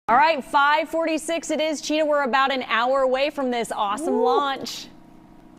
All right, 5:46 it is. Cheetah, we're about an hour away from this awesome launch.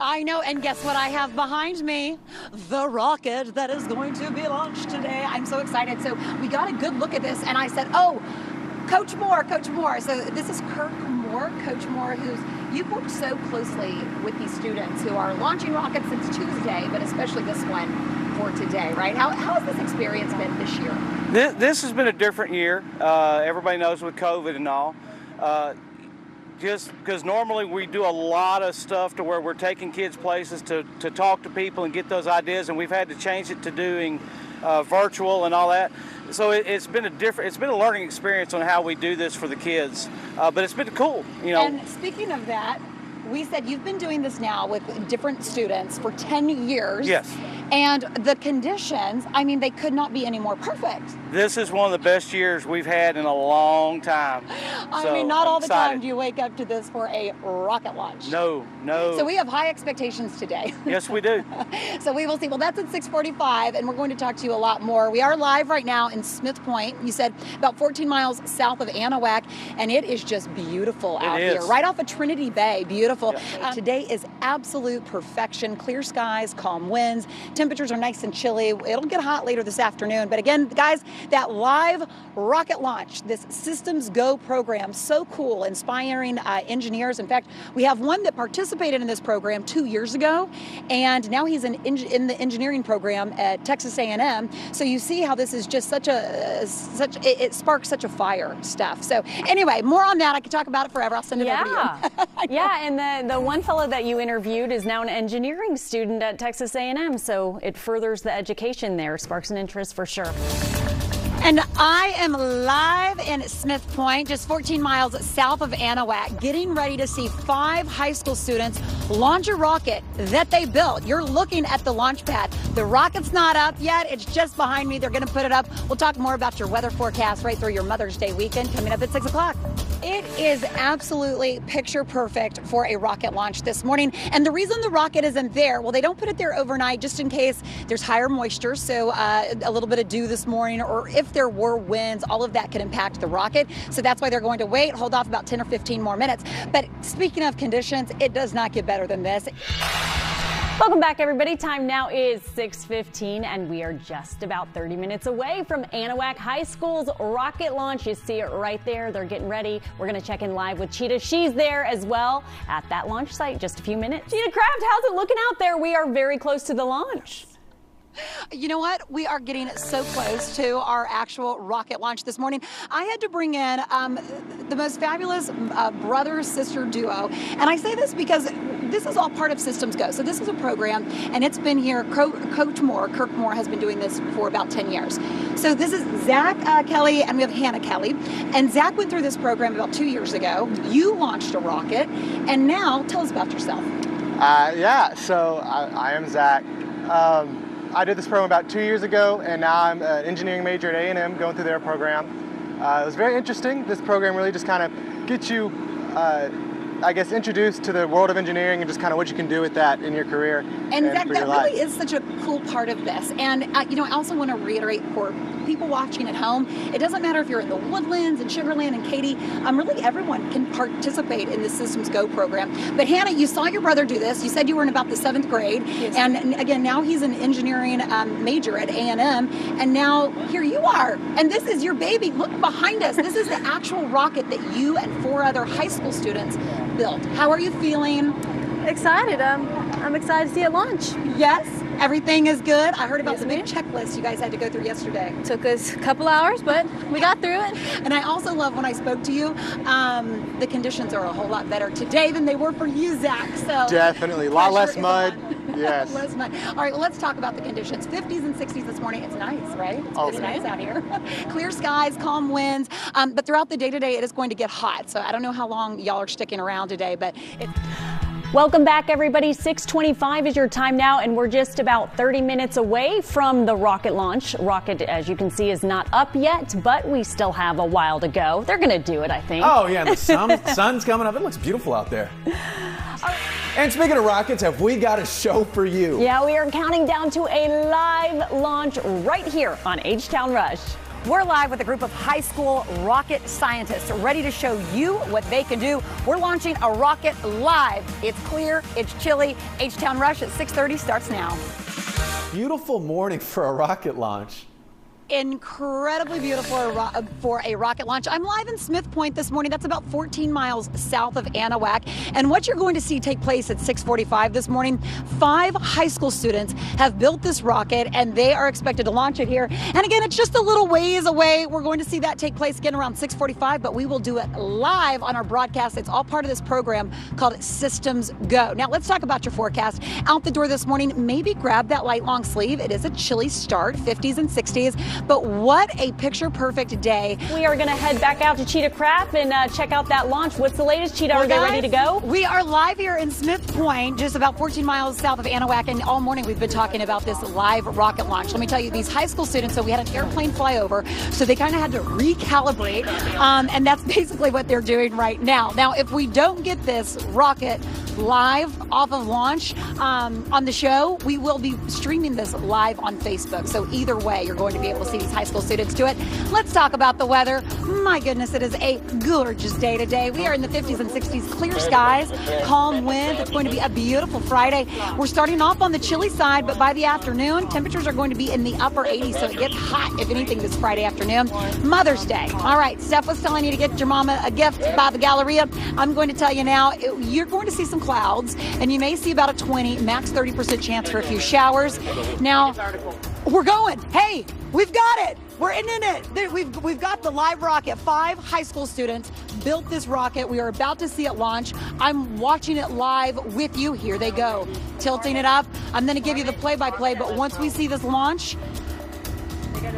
I know, and guess what I have behind me? The rocket that is going to be launched today. I'm so excited. So we got a good look at this, and I said, oh, Coach Moore, Coach Moore. So this is Coach Moore, you've worked so closely with these students who are launching rockets since Tuesday, but especially this one for today, right? How has this experience been this year? This has been a different year. Everybody knows with COVID and all. Just because normally we do a lot of stuff to where we're taking kids places to talk to people and get those ideas, and we've had to change it to doing virtual and all that. So it's been a learning experience on how we do this for the kids, but it's been cool, you know. And speaking of that, we said you've been doing this now with different students for 10 years. Yes. And the conditions, I mean, they could not be any more perfect. This is one of the best years we've had in a long time. I mean, not all the time do you wake up to this for a rocket launch. No. So we have high expectations today. Yes, we do. So we will see. Well, that's at 6:45, and we're going to talk to you a lot more. We are live right now in Smith Point. You said about 14 miles south of Anahuac, and it is just beautiful out here. Right off of Trinity Bay. Beautiful. Yeah. Today is absolute perfection. Clear skies, calm winds. Temperatures are nice and chilly. It'll get hot later this afternoon. But again, guys, that live rocket launch, this SystemsGo program, so cool, inspiring engineers. In fact, we have one that participated in this program 2 years ago, and now he's in the engineering program at Texas A&M. So you see how this is just it sparks such a fire stuff. So anyway, more on that. I could talk about it forever. I'll send it over to you. Yeah, and the one fellow that you interviewed is now an engineering student at Texas A&M. So it furthers the education there, sparks an interest for sure. And I am live in Smith Point, just 14 miles south of Anahuac, getting ready to see 5 high school students launch a rocket that they built. You're looking at the launch pad. The rocket's not up yet. It's just behind me. They're going to put it up. We'll talk more about your weather forecast right through your Mother's Day weekend coming up at 6 o'clock. It is absolutely picture perfect for a rocket launch this morning. And the reason the rocket isn't there, well, they don't put it there overnight just in case there's higher moisture. So a little bit of dew this morning, or if there were winds, all of that could impact the rocket. So that's why they're going to wait, hold off about 10 or 15 more minutes. But speaking of conditions, it does not get better than this. Welcome back, everybody. Time now is 6:15, and we are just about 30 minutes away from Anahuac High School's rocket launch. You see it right there. They're getting ready. We're going to check in live with Cheetah. She's there as well at that launch site. Just a few minutes. Chita Craft, how's it looking out there? We are very close to the launch. You know what? We are getting so close to our actual rocket launch this morning. I had to bring in the most fabulous brother-sister duo. And I say this because this is all part of SystemsGo. So this is a program, and it's been here. Coach Moore, Kirk Moore, has been doing this for about 10 years. So this is Zach Kelly, and we have Hannah Kelly. And Zach went through this program about 2 years ago. You launched a rocket, and now tell us about yourself. So I am Zach. I did this program about 2 years ago, and now I'm an engineering major at A&M going through their program. It was very interesting. This program really just kind of gets you, introduced to the world of engineering and just kind of what you can do with that in your career. And Zach, that really is such a cool part of this. And, I also want to reiterate for people watching at home, it doesn't matter if you're in the Woodlands and Sugar Land and Katy, really everyone can participate in the SystemsGo program. But Hannah, you saw your brother do this. You said you were in about the 7th grade. Yes. And again, now he's an engineering major at A&M. And now here you are. And this is your baby. Look behind us. This is the actual rocket that you and 4 other high school students built. How are you feeling? Excited. I'm excited to see it launch. Yes? Everything is good? I heard about the big checklist you guys had to go through yesterday. Took us a couple hours, but we got through it. And I also love when I spoke to you, the conditions are a whole lot better today than they were for you, Zach. So definitely. A lot less mud. Yes. Less mud. All right, well, let's talk about the conditions. 50s and 60s this morning. It's nice, right? It's really nice out here. Clear skies, calm winds. But throughout the day today, it is going to get hot. So I don't know how long y'all are sticking around today, but it's... Welcome back, everybody. 6:25 is your time now, and we're just about 30 minutes away from the rocket launch. Rocket, as you can see, is not up yet, but we still have a while to go. They're going to do it, I think. Oh, yeah, and the sun's coming up. It looks beautiful out there. And speaking of rockets, have we got a show for you? Yeah, we are counting down to a live launch right here on H-Town Rush. We're live with a group of high school rocket scientists ready to show you what they can do. We're launching a rocket live. It's clear, it's chilly. H-Town Rush at 6:30 starts now. Beautiful morning for a rocket launch. Incredibly beautiful for a rocket launch. I'm live in Smith Point this morning. That's about 14 miles south of Anahuac. And what you're going to see take place at 6:45 this morning, 5 high school students have built this rocket and they are expected to launch it here. And again, it's just a little ways away. We're going to see that take place again around 6:45, but we will do it live on our broadcast. It's all part of this program called SystemsGo. Now let's talk about your forecast. Out the door this morning, maybe grab that light long sleeve. It is a chilly start, 50s and 60s. But what a picture-perfect day. We are going to head back out to Chita Craft and check out that launch. What's the latest, Chita? Are they ready to go? We are live here in Smith Point, just about 14 miles south of Anahuac, and all morning we've been talking about this live rocket launch. Let me tell you, these high school students, so we had an airplane flyover, so they kind of had to recalibrate, and that's basically what they're doing right now. Now, if we don't get this rocket live off of launch on the show, we will be streaming this live on Facebook. So either way, you're going to be able to see these high school students do it. Let's talk about the weather. My goodness, it is a gorgeous day today. We are in the 50s and 60s, clear skies, calm winds. It's going to be a beautiful Friday. We're starting off on the chilly side, but by the afternoon, temperatures are going to be in the upper 80s, so it gets hot, if anything, this Friday afternoon. Mother's Day. All right, Steph was telling you to get your mama a gift by the Galleria. I'm going to tell you now, you're going to see some clouds, and you may see about a 20, max 30% chance for a few showers. Now, we're going. Hey, we've got it. We're in it. We've got the live rocket. 5 high school students built this rocket. We are about to see it launch. I'm watching it live with you. Here they go. Tilting it up. I'm going to give you the play-by-play, but once we see this launch,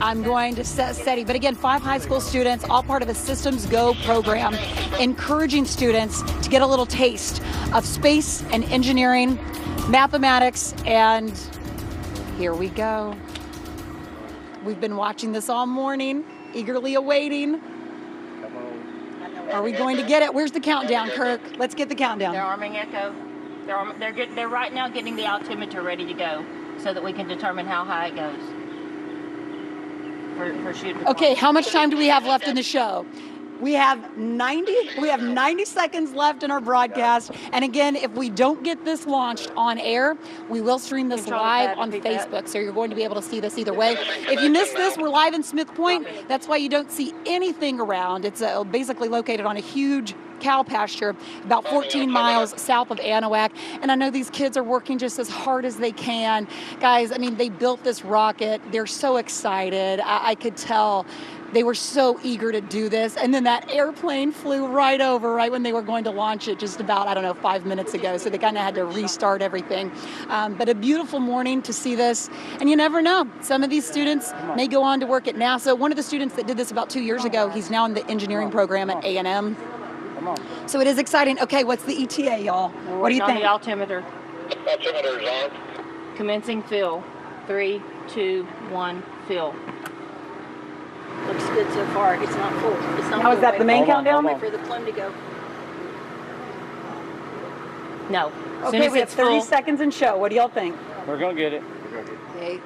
I'm going to set steady. But again, 5 high school students, all part of a SystemsGo program, encouraging students to get a little taste of space and engineering, mathematics, and here we go. We've been watching this all morning, eagerly awaiting. Are we going to get it? Where's the countdown, Kirk? Let's get the countdown. They're arming Echo. They're right now getting the altimeter ready to go so that we can determine how high it goes. For shooting. Okay, how much time do we have left in the show? We have 90 seconds left in our broadcast. And again, if we don't get this launched on air, we will stream this live on Facebook. So you're going to be able to see this either way. If you missed this, we're live in Smith Point. That's why you don't see anything around. It's basically located on a huge cow pasture about 14 miles south of Anahuac. And I know these kids are working just as hard as they can. Guys, I mean, they built this rocket. They're so excited. I could tell they were so eager to do this. And then that airplane flew right over right when they were going to launch it just about, 5 minutes ago. So they kind of had to restart everything. But a beautiful morning to see this. And you never know. Some of these students may go on to work at NASA. One of the students that did this about 2 years ago, he's now in the engineering program at A&M. So it is exciting. Okay, what's the ETA, y'all? What do you think? The altimeter. Altimeter's on. Commencing fill. 3, 2, 1, fill. Looks good so far. It's not full. It's not. Now, is that the main countdown? Wait for the plum to go. No. Okay, we have 30 seconds in show. What do y'all think? We're going to get it. Okay.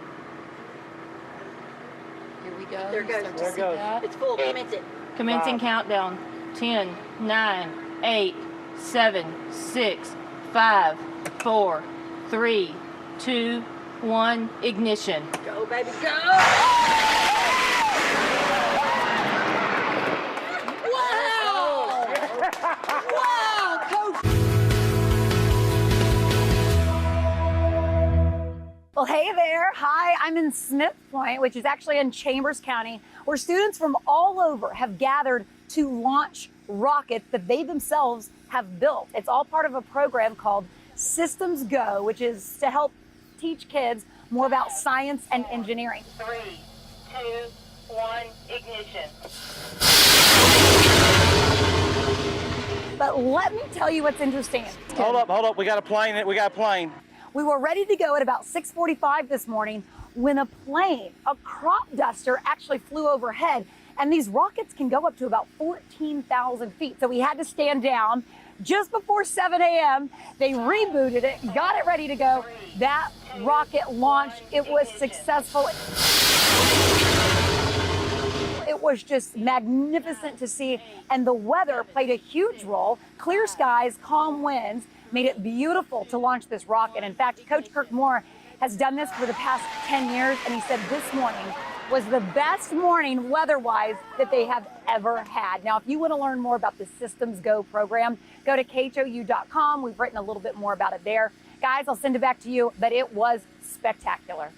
Here we go. There it goes. There it goes. It's full. Commence it. Commencing countdown. 10, 9, 8, 7, 6, 5, 4, 3, 2, 1. Ignition. Go, baby, go! Wow! Wow, Coach! Well, hey there. Hi, I'm in Smith Point, which is actually in Chambers County, where students from all over have gathered to launch rockets that they themselves have built. It's all part of a program called SystemsGo, which is to help teach kids more about science and engineering. 3, 2, 1, ignition. But let me tell you what's interesting. Hold up. We got a plane. We were ready to go at about 6:45 this morning when a plane, a crop duster, actually flew overhead. And these rockets can go up to about 14,000 feet. So we had to stand down just before 7 a.m. They rebooted it, got it ready to go. That rocket launched. It was successful. It was just magnificent to see, and the weather played a huge role. Clear skies, calm winds made it beautiful to launch this rocket. In fact, Coach Kirk Moore has done this for the past 10 years, and he said this morning was the best morning weather-wise that they have ever had. Now, if you want to learn more about the SystemsGo program, go to KHOU.com. We've written a little bit more about it there. Guys, I'll send it back to you, but it was spectacular.